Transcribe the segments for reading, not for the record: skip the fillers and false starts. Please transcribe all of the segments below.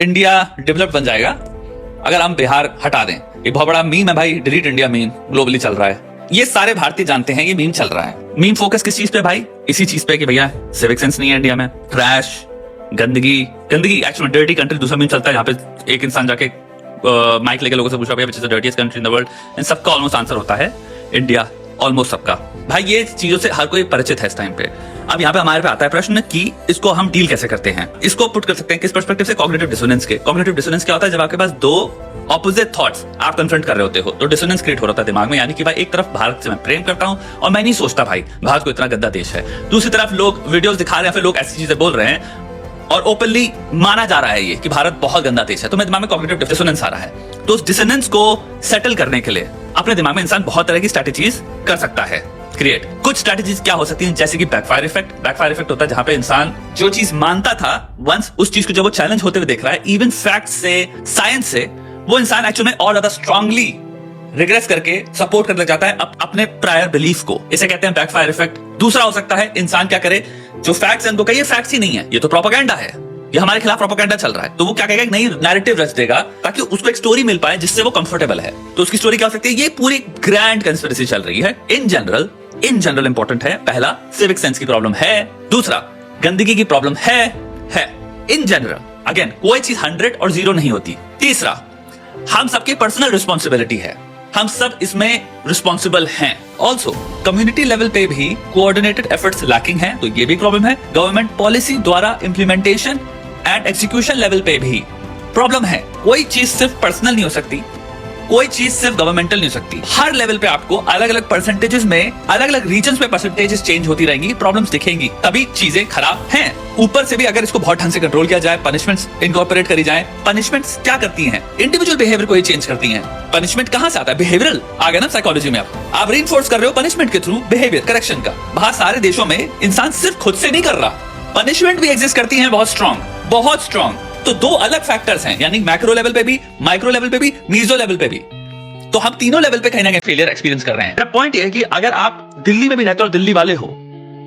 India develop बन जाएगा अगर हम बिहार हटा दें। एक बहुत बड़ा मीम है भाई, डिलीट इंडिया मीम ग्लोबली चल रहा है। ये सारे भारतीय जानते हैं ये मीम चल रहा है। मीम फोकस किस चीज पे भाई? इसी चीज पे कि भैया सिविक सेंस नहीं है इंडिया में, ट्रैश, गंदगी एक्चुअली डर्टी कंट्री। दूसरा मीम चलता है यहाँ पे एक इंसान जाके माइक लेके लोगों से पूछा which is the dirtiest country in the world, इन सबका ऑलमोस्ट आंसर होता है इंडिया, ऑलमोस्ट सबका। भाई ये चीजों से हर कोई परिचित है इस टाइम पे। अब यहाँ पे हमारे पे आता है प्रश्न कि इसको हम डील कैसे करते हैं। इसको पुट कर सकते हैं किस पर्सपेक्टिव से? कॉग्निटिव डिसोनेंस के। कॉग्निटिव डिसोनेंस क्या होता है? जब आपके पास दो ऑपोजिट थॉट्स आप कन्फ्रंट कर रहे होते हो तो डिसोनेंस क्रिएट हो रहा है दिमाग में। यानी कि भाई एक तरफ भारत से मैं प्रेम करता हूं और मैं नहीं सोचता भाई भारत को इतना गंदा देश है, दूसरी तरफ लोग वीडियोस दिखा रहे हैं, फिर लोग ऐसी चीजें बोल रहे हैं और ओपनली माना जा रहा है ये कि भारत बहुत गंदा देश है, तो मेरे दिमाग में कॉग्निटिव डिसोनेंस आ रहा है। तो उस डिसोनेंस को सेटल करने के लिए अपने दिमाग में इंसान बहुत तरह की स्ट्रेटजीज कर सकता है क्रिएट। कुछ स्ट्रेटजीज क्या हो सकती हैं? जैसे कि बैकफायर इफेक्ट। बैकफायर इफेक्ट होता है जहां पे इंसान जो चीज मानता था वंस, उस चीज को जब वो चैलेंज होते हुए देख रहा है इवन फैक्ट से, साइंस से, वो इंसान एक्चुअली में और ज्यादा स्ट्रांगली रिग्रेस करके सपोर्ट करने लग जाता है अपने प्रायर बिलीफ को। इसे कहते हैं बैकफायर इफेक्ट। दूसरा हो सकता है इंसान क्या करे, जो फैक्ट्स हैं उनको कहे ये फैक्ट्स ही नहीं है, ये तो प्रोपेगेंडा है, ये हमारे खिलाफ प्रोपेगेंडा चल रहा है, तो वो क्या कहेगा, एक नई नैरेटिव रच देगा ताकि उसको एक स्टोरी मिल पाए जिससे वो कंफर्टेबल है। तो उसकी स्टोरी क्या हो सकती है? ये पूरी ग्रैंड कंस्पिरेसी चल रही है। इन जनरल इंपॉर्टेंट है, पहला सिविक सेंस की प्रॉब्लम है, दूसरा गंदगी की प्रॉब्लम है इन जनरल। अगेन कोई चीज 100 और 0 नहीं होती। तीसरा, हम सबकी पर्सनल रिस्पॉन्सिबिलिटी है, हम सब इसमें रिस्पॉन्सिबल हैं। ऑल्सो कम्युनिटी लेवल पे भी कोऑर्डिनेटेड एफर्ट्स लैकिंग है, तो ये भी प्रॉब्लम है। गवर्नमेंट पॉलिसी द्वारा इंप्लीमेंटेशन एंड एग्जीक्यूशन लेवल पे भी प्रॉब्लम है। कोई चीज सिर्फ पर्सनल नहीं हो सकती, कोई चीज सिर्फ गवर्नमेंटल नहीं हो सकती। हर लेवल पे आपको अलग अलग परसेंटेजेस में, अलग अलग रीजन्स में परसेंटेजेस चेंज होती रहेंगी, प्रॉब्लम्स दिखेंगी, तभी चीजें खराब हैं। ऊपर से भी अगर इसको बहुत ढंग से कंट्रोल किया जाए, पनिशमेंट्स इनकॉर्पोरेट करी जाए। पनिशमेंट्स क्या करती हैं? इंडिविजुअल बिहेवियर को ही चेंज करती हैं। पनिशमेंट कहां से आता है? बिहेवियरल आ गया ना साइकोलॉजी में। आप रीइंफोर्स कर रहे हो पनिशमेंट के थ्रू बिहेवियर करेक्शन का। बाहर सारे देशों में इंसान सिर्फ खुद से नहीं कर रहा, पनिशमेंट भी एग्जिस्ट करती है बहुत स्ट्रॉन्ग। तो दो अलग फैक्टर्स हैं, यानी मैक्रो लेवल पे भी, माइक्रो लेवल पे भी, मीजो लेवल पे भी। तो हम तीनों लेवल पे कहीं ना कहीं फेलियर एक्सपीरियंस कर रहे हैं। पॉइंट ये है कि अगर आप दिल्ली में भी रहते हो और दिल्ली वाले हो,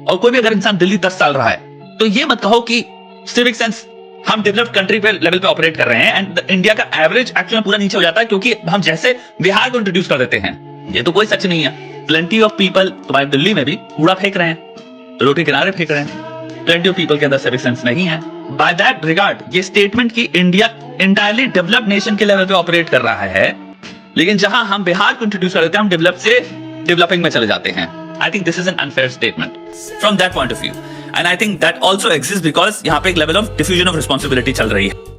और कोई भी अगर इंसान दिल्ली 10 साल रहा है, तो ये मत कहो कि सिविक सेंस हम डेवलप्ड कंट्री पे लेवल पे ऑपरेट कर रहे हैं एंड इंडिया का एवरेज एक्चुअली पूरा नीचे हो जाता है क्योंकि हम जैसे बिहार को इंट्रोड्यूस कर देते हैं। ये तो कोई सच नहीं है। प्लेंटी ऑफ पीपल तुम्हारे दिल्ली में भी कूड़ा फेंक रहे हैं, रोड के किनारे फेंक रहे हैं, प्लेंटी ऑफ पीपल के अंदर सिविक सेंस नहीं है। बाय दैट रिगार्ड ये स्टेटमेंट की इंडिया इंटायरली डेवलप्ड नेशन के लेवल पे ऑपरेट कर रहा है, लेकिन जहां हम बिहार को इंट्रोड्यूस कर देते हैं हम डेवलप से डेवलपिंग में चले जाते हैं। I think this is an unfair statement from that point of view, and I think that also exist because यहाँ पे एक level of diffusion of responsibility चल रही है।